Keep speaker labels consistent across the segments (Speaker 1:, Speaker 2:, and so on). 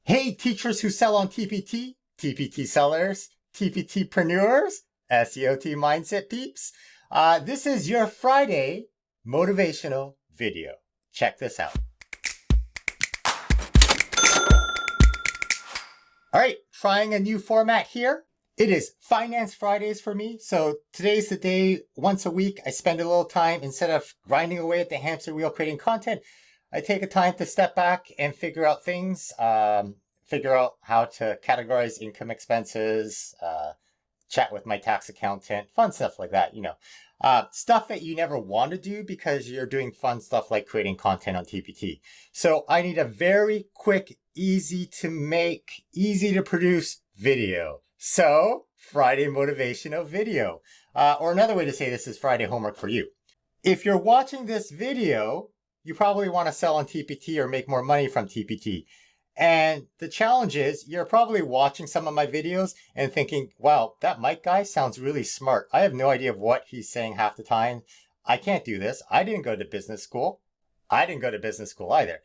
Speaker 1: Hey, teachers who sell on TPT, TPT Sellers, TPTpreneurs, SEOT Mindset peeps. This is your Friday motivational video. Check this out. All right, trying a new format here. It is Finance Fridays for me. So today's the day, once a week, I spend a little time, instead of grinding away at the hamster wheel creating content, I take a time to step back and figure out things, figure out how to categorize income expenses, chat with my tax accountant, fun stuff like that, stuff that you never want to do because you're doing fun stuff like creating content on TPT. So I need a very quick, easy to make, easy to produce video. So Friday motivational video, or another way to say this is Friday homework for you. If you're watching this video, you probably want to sell on TPT or make more money from TPT. And the challenge is you're probably watching some of my videos and thinking, wow, that Mike guy sounds really smart. I have no idea of what he's saying half the time. I can't do this. I didn't go to business school. I didn't go to business school either.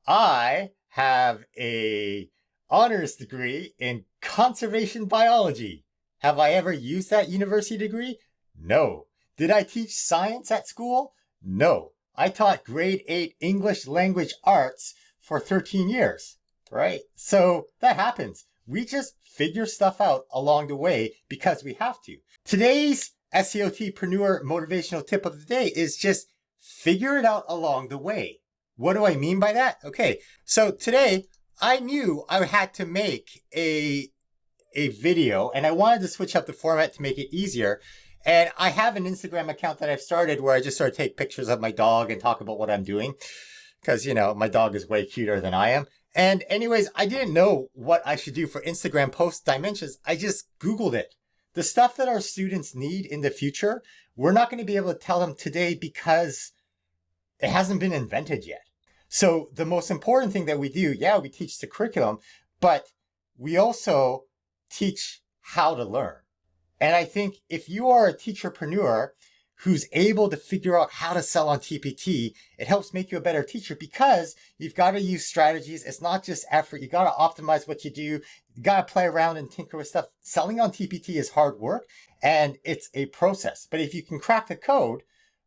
Speaker 1: I have a honors degree in conservation biology. Have I ever used that university degree? No. Did I teach science at school? No. I taught grade 8 English language arts for 13 years, right? So that happens. We just figure stuff out along the way because we have to. Today's SEOTpreneur motivational tip of the day is just figure it out along the way. What do I mean by that? Okay, so today I knew I had to make a video and I wanted to switch up the format to make it easier. And I have an Instagram account that I've started where I just sort of take pictures of my dog and talk about what I'm doing. Because, my dog is way cuter than I am. And anyways, I didn't know what I should do for Instagram post dimensions. I just Googled it. The stuff that our students need in the future, we're not going to be able to tell them today because it hasn't been invented yet. So the most important thing that we do, we teach the curriculum, but we also teach how to learn. And I think if you are a teacherpreneur who's able to figure out how to sell on TPT, it helps make you a better teacher because you've got to use strategies. It's not just effort. You got to optimize what you do. You got to play around and tinker with stuff. Selling on TPT is hard work and it's a process. But if you can crack the code,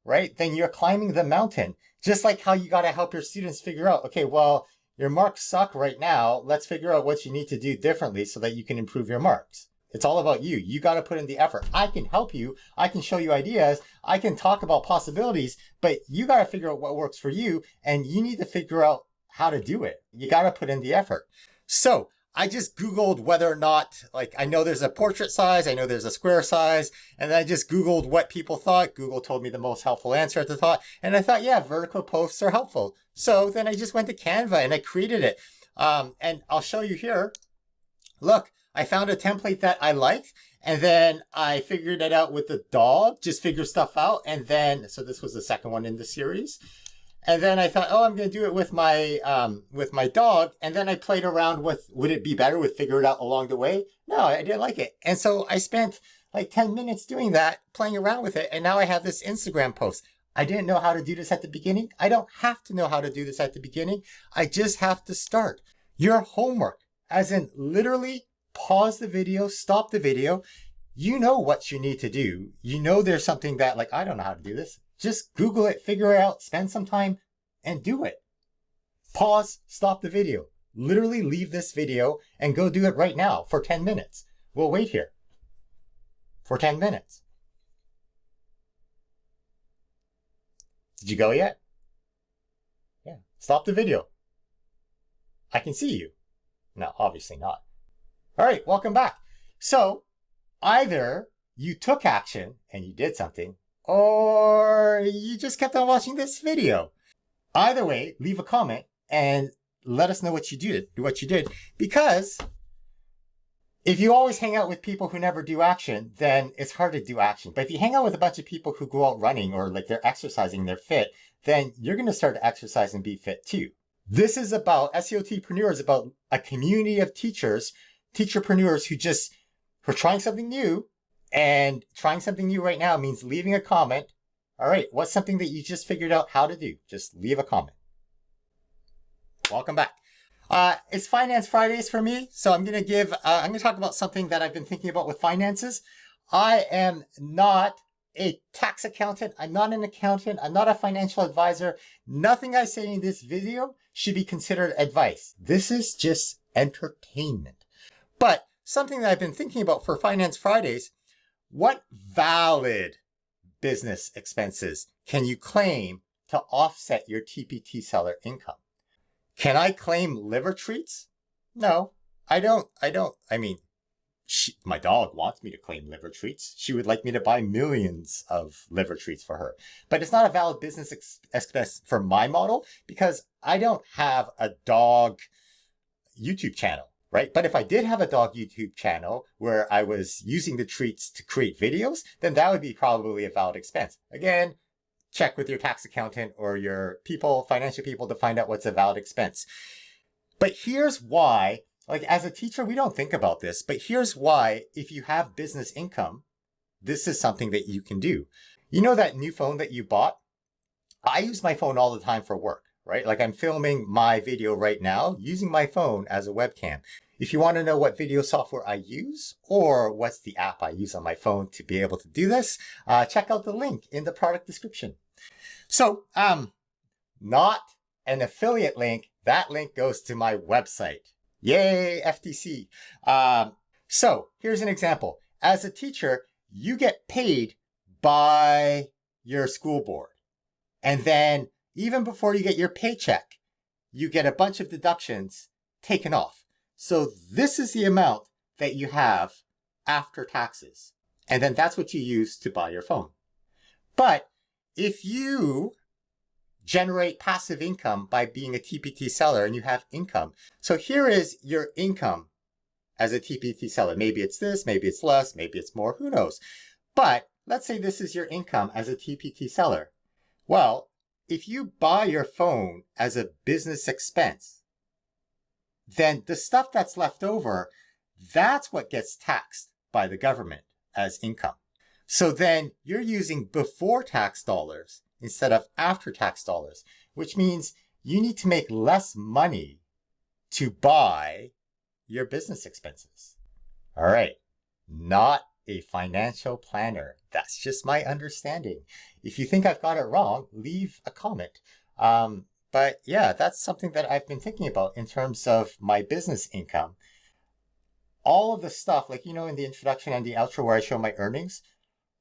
Speaker 1: right, then you're climbing the mountain. Just like how you got to help your students figure out, okay, well, your marks suck right now. Let's figure out what you need to do differently so that you can improve your marks. It's all about you. You got to put in the effort. I can help you. I can show you ideas. I can talk about possibilities, but you got to figure out what works for you and you need to figure out how to do it. You got to put in the effort. So I just Googled whether or not, I know there's a portrait size, I know there's a square size, and then I just Googled what people thought. Google told me the most helpful answer at the thought. And I thought, vertical posts are helpful. So then I just went to Canva and I created it. And I'll show you here. Look. I found a template that I liked, and then I figured it out with the dog, just figure stuff out. And then, so this was the second one in the series. And then I thought, I'm going to do it with my dog. And then I played around with, would it be better with figure it out along the way? No, I didn't like it. And so I spent 10 minutes doing that, playing around with it. And now I have this Instagram post. I didn't know how to do this at the beginning. I don't have to know how to do this at the beginning. I just have to start. Your homework, as in literally pause the video, stop the video. You know what you need to do. There's something that I don't know how to do this. Just Google it, figure it out, spend some time and do it. Pause, stop the video. Literally leave this video and go do it right now for 10 minutes. We'll wait here for 10 minutes. Did you go yet? Yeah. Stop the video. I can see you. No, obviously not. All right, welcome back. So either you took action and you did something, or you just kept on watching this video. Either way, leave a comment and let us know what you did. Because if you always hang out with people who never do action, then it's hard to do action. But if you hang out with a bunch of people who go out running or they're exercising, they're fit, then you're going to start to exercise and be fit too. This is about, SEOTpreneur is about a community of teacherpreneurs who are trying something new, and trying something new right now means leaving a comment. All right, what's something that you just figured out how to do? Just leave a comment. Welcome back. It's Finance Fridays for me, so I'm going to talk about something that I've been thinking about with finances. I am not a tax accountant. I'm not an accountant. I'm not a financial advisor. Nothing I say in this video should be considered advice. This is just entertainment. But something that I've been thinking about for Finance Fridays, what valid business expenses can you claim to offset your TPT seller income? Can I claim liver treats? No, I don't. I mean, my dog wants me to claim liver treats. She would like me to buy millions of liver treats for her. But it's not a valid business expense for my model because I don't have a dog YouTube channel, right? But if I did have a dog YouTube channel where I was using the treats to create videos, then that would be probably a valid expense. Again, check with your tax accountant or your financial people to find out what's a valid expense. But here's why, like as a teacher, we don't think about this, but here's why if you have business income, this is something that you can do. You know that new phone that you bought? I use my phone all the time for work, right? Like I'm filming my video right now using my phone as a webcam. If you want to know what video software I use or what's the app I use on my phone to be able to do this, check out the link in the product description. So, not an affiliate link. That link goes to my website. Yay, FTC. So here's an example. As a teacher, you get paid by your school board. And then even before you get your paycheck, you get a bunch of deductions taken off. So this is the amount that you have after taxes. And then that's what you use to buy your phone. But if you generate passive income by being a TPT seller and you have income, so here is your income as a TPT seller. Maybe it's this, maybe it's less, maybe it's more, who knows? But let's say this is your income as a TPT seller. Well, if you buy your phone as a business expense, then the stuff that's left over, that's what gets taxed by the government as income. So then you're using before tax dollars instead of after tax dollars, which means you need to make less money to buy your business expenses. All right, not a financial planner. That's just my understanding. If you think I've got it wrong, leave a comment. But yeah, that's something that I've been thinking about in terms of my business income. All of the stuff, like, in the introduction and the outro where I show my earnings,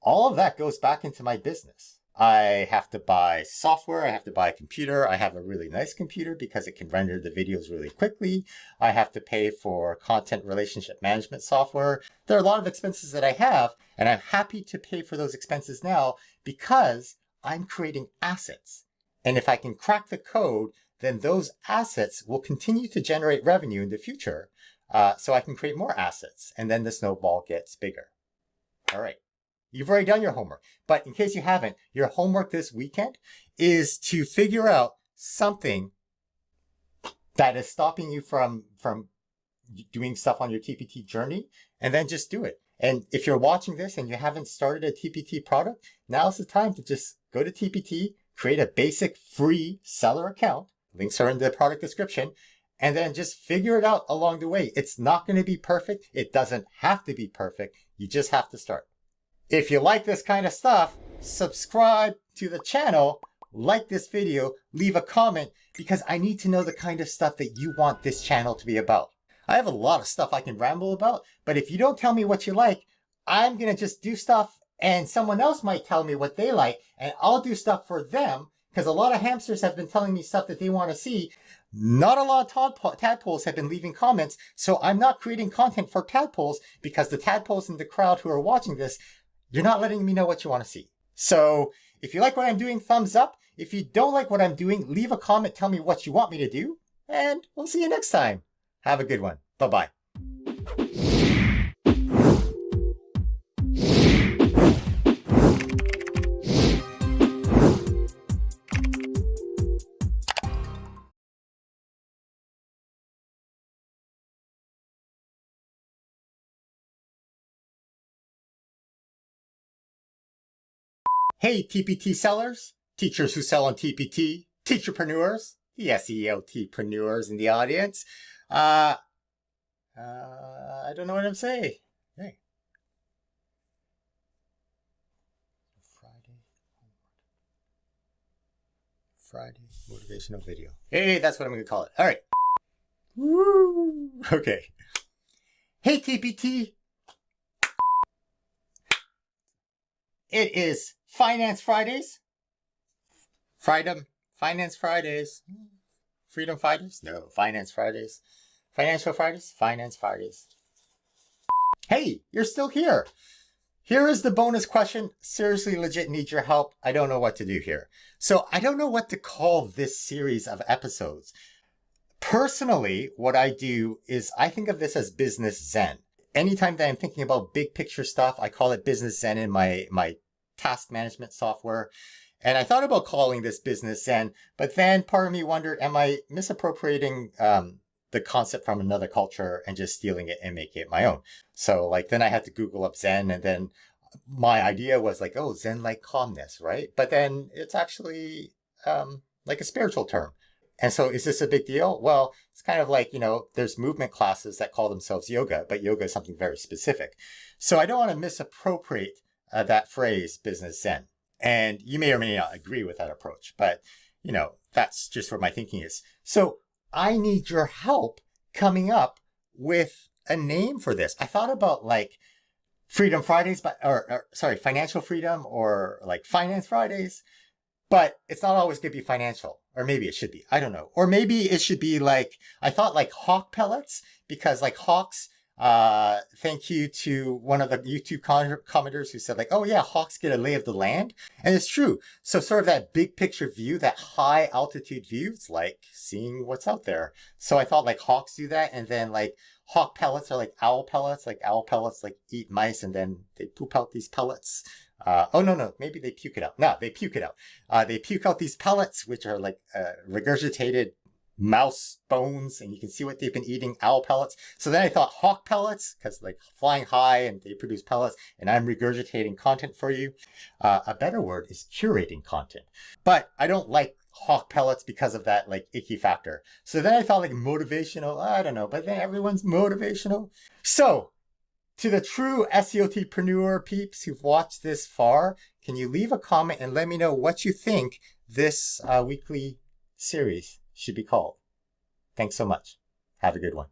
Speaker 1: all of that goes back into my business. I have to buy software. I have to buy a computer. I have a really nice computer because it can render the videos really quickly. I have to pay for content relationship management software. There are a lot of expenses that I have, and I'm happy to pay for those expenses now because I'm creating assets. And if I can crack the code, then those assets will continue to generate revenue in the future. So I can create more assets, and then the snowball gets bigger. All right. You've already done your homework, but in case you haven't, your homework this weekend is to figure out something that is stopping you from doing stuff on your TPT journey, and then just do it. And if you're watching this and you haven't started a TPT product, now's the time to just go to TPT, create a basic free seller account. Links are in the product description. And then just figure it out along the way. It's not going to be perfect. It doesn't have to be perfect. You just have to start. If you like this kind of stuff, subscribe to the channel, like this video, leave a comment, because I need to know the kind of stuff that you want this channel to be about. I have a lot of stuff I can ramble about, but if you don't tell me what you like, I'm going to just do stuff and someone else might tell me what they like and I'll do stuff for them, because a lot of hamsters have been telling me stuff that they want to see. Not a lot of tadpoles have been leaving comments, so I'm not creating content for tadpoles because the tadpoles in the crowd who are watching this, you're not letting me know what you want to see. So if you like what I'm doing, thumbs up. If you don't like what I'm doing, leave a comment, tell me what you want me to do, and we'll see you next time. Have a good one. Bye-bye. Hey, TPT sellers, teachers who sell on TPT, teacherpreneurs. the SEOTpreneurs in the audience. I don't know what I'm saying. Hey. Friday motivational video. Hey, that's what I'm going to call it. All right. Woo. Okay. Hey, TPT. It is Finance Fridays. Finance Fridays. Freedom Fridays? No, Finance Fridays. Financial Fridays? Finance Fridays. Hey, you're still here. Here is the bonus question. Seriously, legit need your help. I don't know what to do here. So I don't know what to call this series of episodes. Personally, what I do is I think of this as business zen. Anytime that I'm thinking about big picture stuff, I call it business zen in my task management software. And I thought about calling this business zen, but then part of me wondered, am I misappropriating the concept from another culture and just stealing it and making it my own? So like, then I had to Google up zen, and then my idea was like, oh, zen like calmness, right? But then it's actually like a spiritual term. And so is this a big deal? Well, it's kind of like, there's movement classes that call themselves yoga, but yoga is something very specific. So I don't want to misappropriate that phrase, business zen. And you may or may not agree with that approach, but that's just where my thinking is. So I need your help coming up with a name for this. I thought about like Freedom Fridays, Financial Freedom, or like Finance Fridays, but it's not always going to be financial, or maybe it should be. I don't know. Or maybe it should be like, I thought like hawk pellets, because like hawks, thank you to one of the YouTube commenters who said like, oh yeah, hawks get a lay of the land. And it's true. So sort of that big picture view, that high altitude view, it's like seeing what's out there. So I thought like hawks do that. And then like hawk pellets are like owl pellets like eat mice and then they poop out these pellets. No, maybe they puke it out. No, they puke it out. They puke out these pellets, which are like regurgitated mouse bones, and you can see what they've been eating, owl pellets. So then I thought hawk pellets, because like flying high and they produce pellets, and I'm regurgitating content for you. A better word is curating content. But I don't like hawk pellets because of that like icky factor. So then I thought like motivational, I don't know, but then everyone's motivational. So to the true SEOTpreneur peeps who've watched this far, can you leave a comment and let me know what you think this weekly series should be called? Thanks so much. Have a good one.